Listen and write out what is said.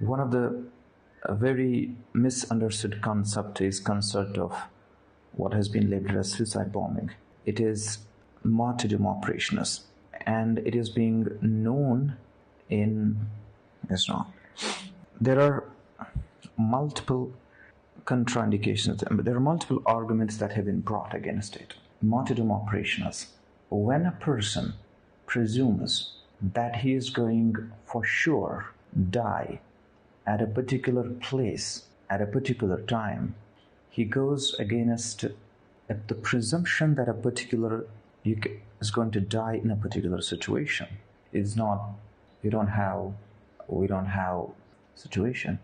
One of the very misunderstood concept of what has been labeled as suicide bombing. It is martyrdom operations, and it is being known in Islam. There are multiple contraindications, there are multiple arguments that have been brought against it. Martyrdom operations. When a person presumes that he is going for sure die at a particular place, at a particular time, he goes against the presumption that a particular is going to die in a particular situation. It's not, we don't have situation.